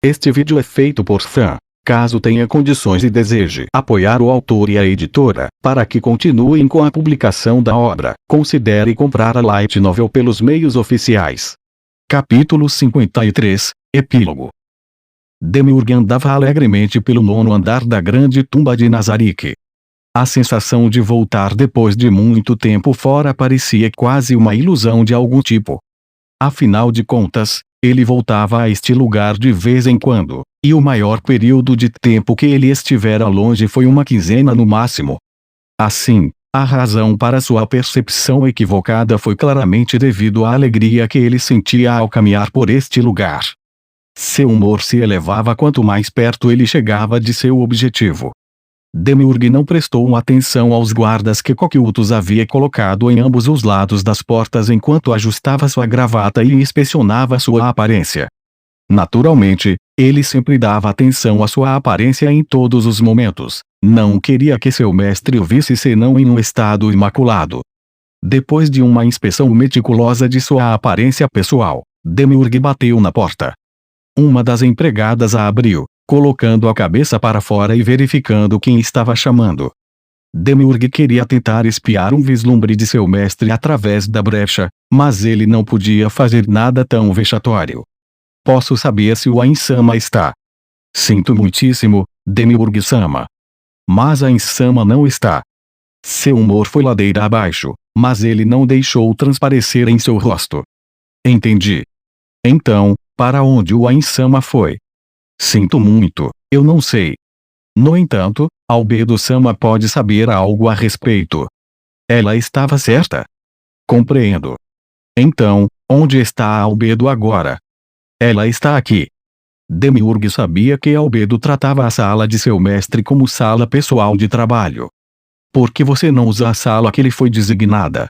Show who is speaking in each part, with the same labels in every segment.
Speaker 1: Este vídeo é feito por fã. Caso tenha condições e deseje apoiar o autor e a editora, para que continuem com a publicação da obra, considere comprar a Light Novel pelos meios oficiais. Capítulo 53, Epílogo. Demiurge andava alegremente pelo 9º andar da grande tumba de Nazarick. A sensação de voltar depois de muito tempo fora parecia quase uma ilusão de algum tipo. Afinal de contas, ele voltava a este lugar de vez em quando, e o maior período de tempo que ele estivera longe foi uma quinzena no máximo. Assim, a razão para sua percepção equivocada foi claramente devido à alegria que ele sentia ao caminhar por este lugar. Seu humor se elevava quanto mais perto ele chegava de seu objetivo. Demiurge não prestou atenção aos guardas que Cocytus havia colocado em ambos os lados das portas enquanto ajustava sua gravata e inspecionava sua aparência. Naturalmente, ele sempre dava atenção à sua aparência em todos os momentos. Não queria que seu mestre o visse senão em um estado imaculado. Depois de uma inspeção meticulosa de sua aparência pessoal, Demiurge bateu na porta. Uma das empregadas a abriu, colocando a cabeça para fora e verificando quem estava chamando. Demiurge queria tentar espiar um vislumbre de seu mestre através da brecha, mas ele não podia fazer nada tão vexatório. Posso saber se o Ainsama está? Sinto muitíssimo, Demiurge-sama. Mas a Ainsama não está. Seu humor foi ladeira abaixo, mas ele não deixou transparecer em seu rosto. Entendi. Então, para onde o Ainsama foi? Sinto muito, eu não sei. No entanto, Albedo-sama pode saber algo a respeito. Ela estava certa? Compreendo. Então, onde está a Albedo agora? Ela está aqui. Demiurge sabia que Albedo tratava a sala de seu mestre como sala pessoal de trabalho. Por que você não usa a sala que lhe foi designada?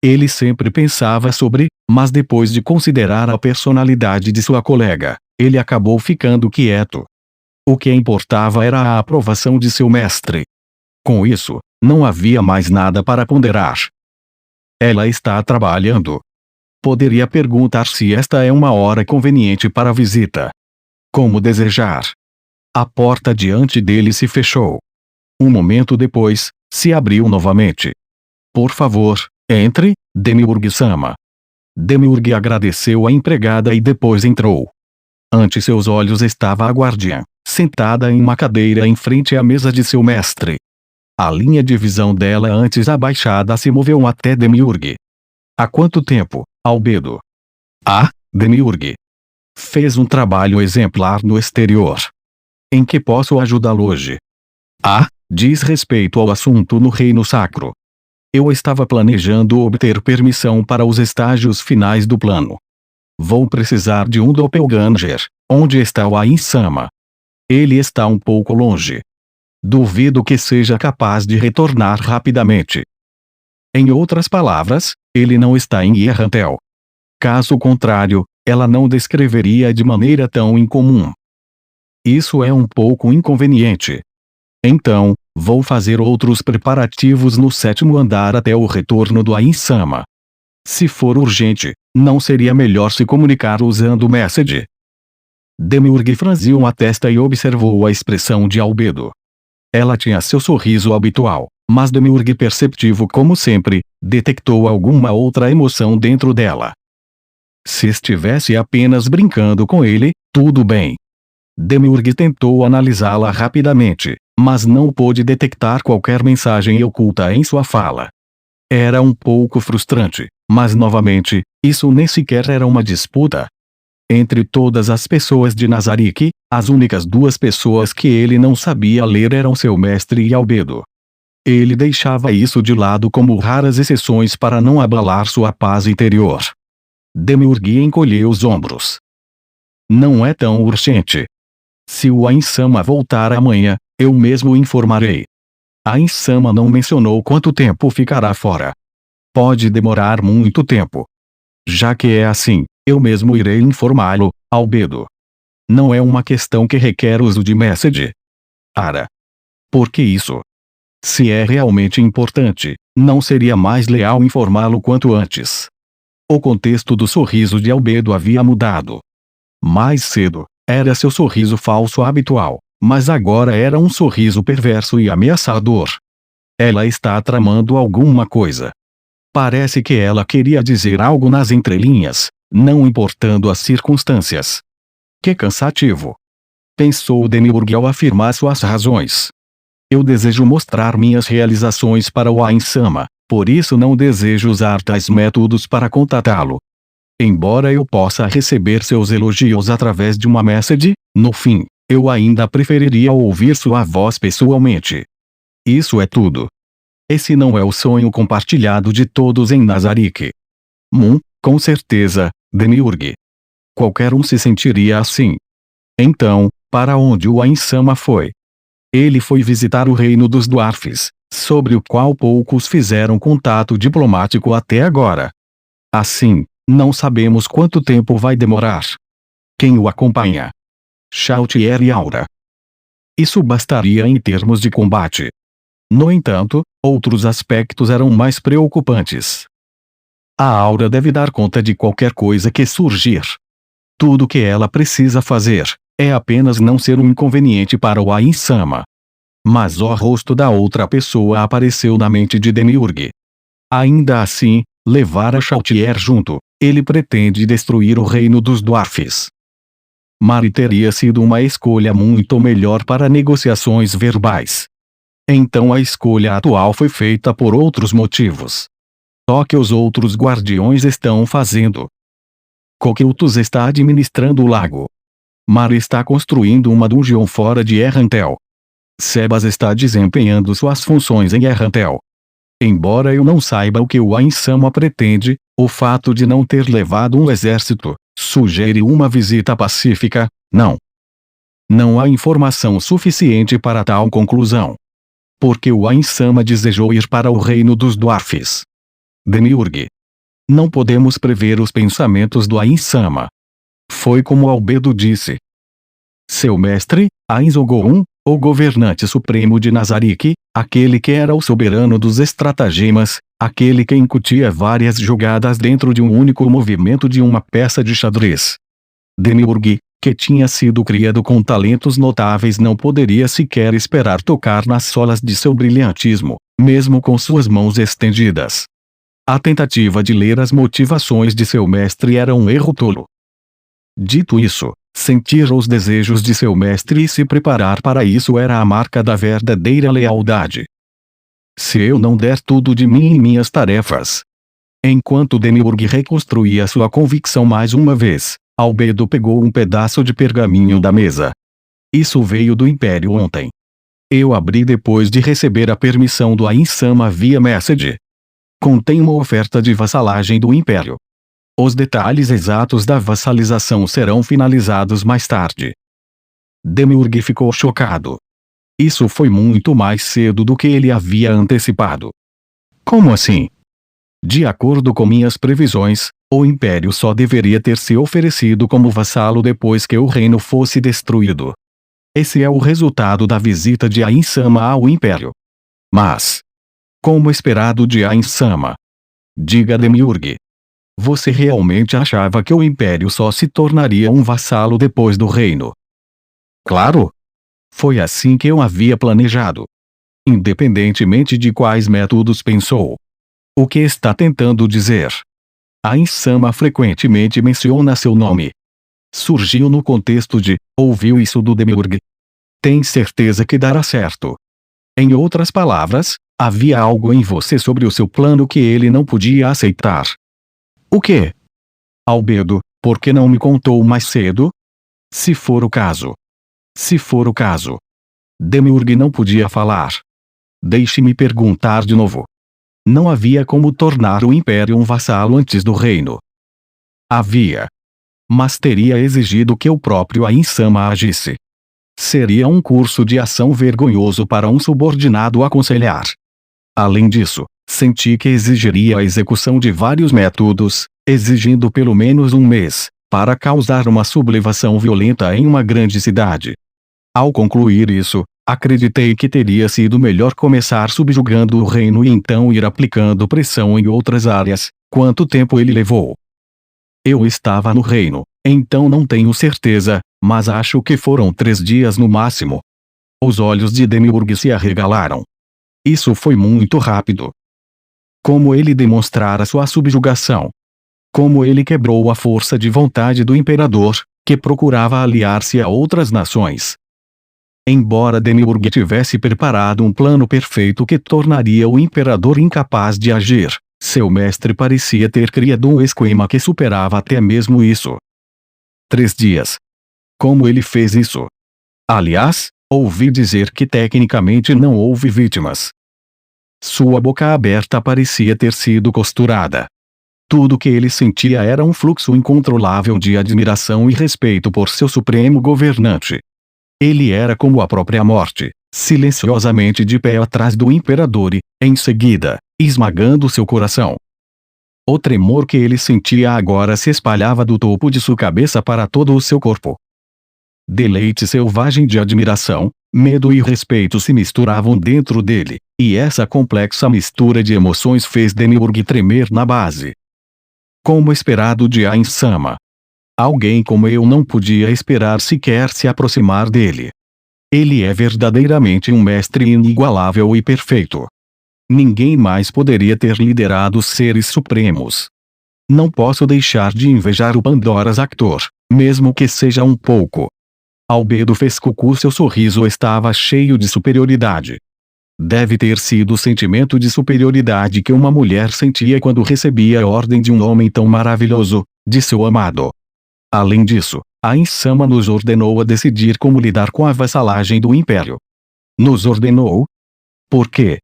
Speaker 1: Ele sempre pensava sobre, mas depois de considerar a personalidade de sua colega, ele acabou ficando quieto. O que importava era a aprovação de seu mestre. Com isso, não havia mais nada para ponderar. Ela está trabalhando. Poderia perguntar se esta é uma hora conveniente para a visita. Como desejar. A porta diante dele se fechou. Um momento depois, se abriu novamente. Por favor, entre, Demiurge-sama. Demiurge agradeceu à empregada e depois entrou. Ante seus olhos estava a guardiã, sentada em uma cadeira em frente à mesa de seu mestre. A linha de visão dela antes abaixada se moveu até Demiurge. Há quanto tempo, Albedo? Ah, Demiurge. Fez um trabalho exemplar no exterior. Em que posso ajudá-lo hoje? Ah, diz respeito ao assunto no Reino Sacro. Eu estava planejando obter permissão para os estágios finais do plano. Vou precisar de um doppelganger. Onde está o Ainsama? Ele está um pouco longe. Duvido que seja capaz de retornar rapidamente. Em outras palavras, ele não está em Yerrantel. Caso contrário, ela não descreveria de maneira tão incomum. Isso é um pouco inconveniente. Então, vou fazer outros preparativos no 7º andar até o retorno do Ainsama. Se for urgente, não seria melhor se comunicar usando o Message? Demiurge franziu a testa e observou a expressão de Albedo. Ela tinha seu sorriso habitual, mas Demiurge, perceptivo como sempre, detectou alguma outra emoção dentro dela. Se estivesse apenas brincando com ele, tudo bem. Demiurge tentou analisá-la rapidamente, mas não pôde detectar qualquer mensagem oculta em sua fala. Era um pouco frustrante, mas novamente, isso nem sequer era uma disputa. Entre todas as pessoas de Nazarick, as únicas duas pessoas que ele não sabia ler eram seu mestre e Albedo. Ele deixava isso de lado como raras exceções para não abalar sua paz interior. Demiurge encolheu os ombros. Não é tão urgente. Se o Ainsama voltar amanhã, eu mesmo o informarei. A Ainsama não mencionou quanto tempo ficará fora. Pode demorar muito tempo. Já que é assim, eu mesmo irei informá-lo, Albedo. Não é uma questão que requer uso de Message. Ara. Por que isso? Se é realmente importante, não seria mais leal informá-lo quanto antes? O contexto do sorriso de Albedo havia mudado. Mais cedo, Era seu sorriso falso habitual, mas agora era um sorriso perverso e ameaçador. Ela está tramando alguma coisa. Parece que ela queria dizer algo nas entrelinhas, não importando as circunstâncias. Que cansativo! Pensou Demiurge ao afirmar suas razões. Eu desejo mostrar minhas realizações para o Ain-sama, por isso não desejo usar tais métodos para contatá-lo. Embora eu possa receber seus elogios através de uma message, no fim, eu ainda preferiria ouvir sua voz pessoalmente. Isso é tudo. Esse não é o sonho compartilhado de todos em Nazarick. Com certeza, Demiurge. Qualquer um se sentiria assim. Então, para onde o Ain-sama foi? Ele foi visitar o reino dos Dwarfs, sobre o qual poucos fizeram contato diplomático até agora. Assim, não sabemos quanto tempo vai demorar. Quem o acompanha? Chautier e Aura. Isso bastaria em termos de combate. No entanto, outros aspectos eram mais preocupantes. A Aura deve dar conta de qualquer coisa que surgir. Tudo que ela precisa fazer é apenas não ser um inconveniente para o Ain-sama. Mas o rosto da outra pessoa apareceu na mente de Demiurge. Ainda assim, levar a Chautier junto, ele pretende destruir o reino dos Dwarfs. Mari teria sido uma escolha muito melhor para negociações verbais. Então a escolha atual foi feita por outros motivos. Só que os outros guardiões estão fazendo. Coqueutus está administrando o lago. Mari está construindo uma dungeon fora de Errantel. Sebas está desempenhando suas funções em Errantel. Embora eu não saiba o que o Ain-sama pretende, o fato de não ter levado um exército sugere uma visita pacífica, não. Não há informação suficiente para tal conclusão. Porque o Ain-sama desejou ir para o reino dos Dwarfs. Demiurge. Não podemos prever os pensamentos do Ain-sama. Foi como Albedo disse. Seu mestre, Ain-Zogoun, o governante supremo de Nazarick, aquele que era o soberano dos estratagemas, aquele que incutia várias jogadas dentro de um único movimento de uma peça de xadrez. Demiurge, que tinha sido criado com talentos notáveis, não poderia sequer esperar tocar nas solas de seu brilhantismo, mesmo com suas mãos estendidas. A tentativa de ler as motivações de seu mestre era um erro tolo. Dito isso, sentir os desejos de seu mestre e se preparar para isso era a marca da verdadeira lealdade. Se eu não der tudo de mim em minhas tarefas. Enquanto Demiurge reconstruía sua convicção mais uma vez, Albedo pegou um pedaço de pergaminho da mesa. Isso veio do Império ontem. Eu abri depois de receber a permissão do Ain-sama via message. Contém uma oferta de vassalagem do Império. Os detalhes exatos da vassalização serão finalizados mais tarde. Demiurge ficou chocado. Isso foi muito mais cedo do que ele havia antecipado. Como assim? De acordo com minhas previsões, o Império só deveria ter se oferecido como vassalo depois que o reino fosse destruído. Esse é o resultado da visita de Ain-sama ao Império. Mas, como esperado de Ain-sama? Diga Demiurge. Você realmente achava que o Império só se tornaria um vassalo depois do reino? Claro! Foi assim que eu havia planejado. Independentemente de quais métodos pensou. O que está tentando dizer? Ain-sama frequentemente menciona seu nome. Surgiu no contexto de, ouviu isso do Demiurge. Tem certeza que dará certo. Em outras palavras, havia algo em você sobre o seu plano que ele não podia aceitar. O quê? Albedo, por que não me contou mais cedo? Se for o caso. Se for o caso. Demiurge não podia falar. Deixe-me perguntar de novo. Não havia como tornar o Império um vassalo antes do reino. Havia. Mas teria exigido que o próprio Ain-sama agisse. Seria um curso de ação vergonhoso para um subordinado aconselhar. Além disso, senti que exigiria a execução de vários métodos, exigindo pelo menos um mês, para causar uma sublevação violenta em uma grande cidade. Ao concluir isso, acreditei que teria sido melhor começar subjugando o reino e então ir aplicando pressão em outras áreas. Quanto tempo ele levou? Eu estava no reino, então não tenho certeza, Mas acho que foram 3 dias no máximo. Os olhos de Demiurge se arregalaram. Isso foi muito rápido. Como ele demonstrara sua subjugação. Como ele quebrou a força de vontade do imperador, que procurava aliar-se a outras nações. Embora Demiurge tivesse preparado um plano perfeito que tornaria o imperador incapaz de agir, seu mestre parecia ter criado um esquema que superava até mesmo isso. 3 dias. Como ele fez isso? Aliás, ouvi dizer que tecnicamente não houve vítimas. Sua boca aberta parecia ter sido costurada. Tudo que ele sentia era um fluxo incontrolável de admiração e respeito por seu supremo governante. Ele era como a própria morte, silenciosamente de pé atrás do imperador e, em seguida, esmagando seu coração. O tremor que ele sentia agora se espalhava do topo de sua cabeça para todo o seu corpo. Deleite selvagem de admiração, medo e respeito se misturavam dentro dele, e essa complexa mistura de emoções fez Demiurge tremer na base. Como esperado de Ain-sama. Alguém como eu não podia esperar sequer se aproximar dele. Ele é verdadeiramente um mestre inigualável e perfeito. Ninguém mais poderia ter liderado os seres supremos. Não posso deixar de invejar o Pandora's Actor, mesmo que seja um pouco. Albedo fez cucu, seu sorriso estava cheio de superioridade. Deve ter sido o sentimento de superioridade que uma mulher sentia quando recebia a ordem de um homem tão maravilhoso, de seu amado. Além disso, Ain-sama nos ordenou a decidir como lidar com a vassalagem do Império. Nos ordenou? Por quê?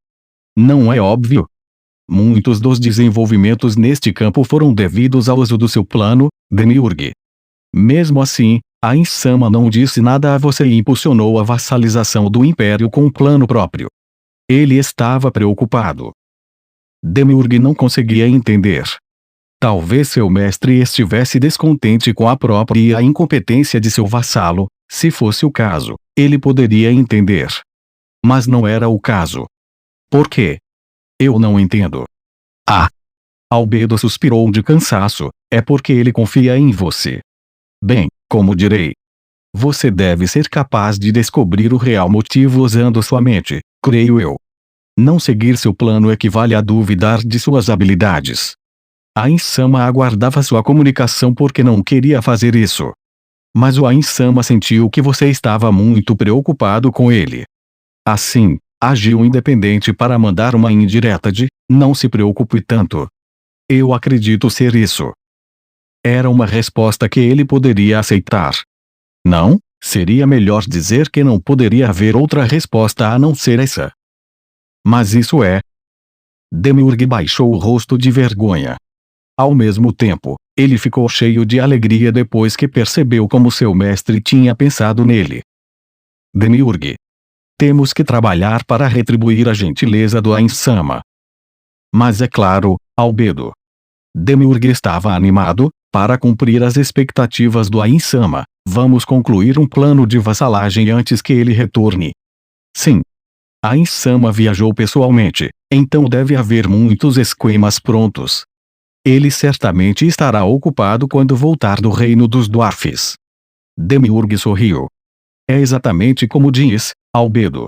Speaker 1: Não é óbvio? Muitos dos desenvolvimentos neste campo foram devidos ao uso do seu plano, Demiurge. Mesmo assim, Ain-sama não disse nada a você e impulsionou a vassalização do Império com um plano próprio. Ele estava preocupado. Demiurge não conseguia entender. Talvez seu mestre estivesse descontente com a própria incompetência de seu vassalo. Se fosse o caso, ele poderia entender. Mas não era o caso. Por quê? Eu não entendo. Ah! Albedo suspirou de cansaço. É porque ele confia em você. Bem, como direi. Você deve ser capaz de descobrir o real motivo usando sua mente, creio eu. Não seguir seu plano equivale a duvidar de suas habilidades. Ain-sama aguardava sua comunicação porque não queria fazer isso. Mas o Ain-sama sentiu que você estava muito preocupado com ele. Assim, agiu independente para mandar uma indireta de, não se preocupe tanto. Eu acredito ser isso. Era uma resposta que ele poderia aceitar. Não, seria melhor dizer que não poderia haver outra resposta a não ser essa. Mas isso é. Demiurge baixou o rosto de vergonha. Ao mesmo tempo, ele ficou cheio de alegria depois que percebeu como seu mestre tinha pensado nele. Demiurge. Temos que trabalhar para retribuir a gentileza do Ain-sama. Mas é claro, Albedo. Demiurge estava animado. Para cumprir as expectativas do Ain-sama, vamos concluir um plano de vassalagem antes que ele retorne. Sim. Ain-sama viajou pessoalmente, então deve haver muitos esquemas prontos. Ele certamente estará ocupado quando voltar do reino dos Dwarfs. Demiurge sorriu. É exatamente como diz, Albedo.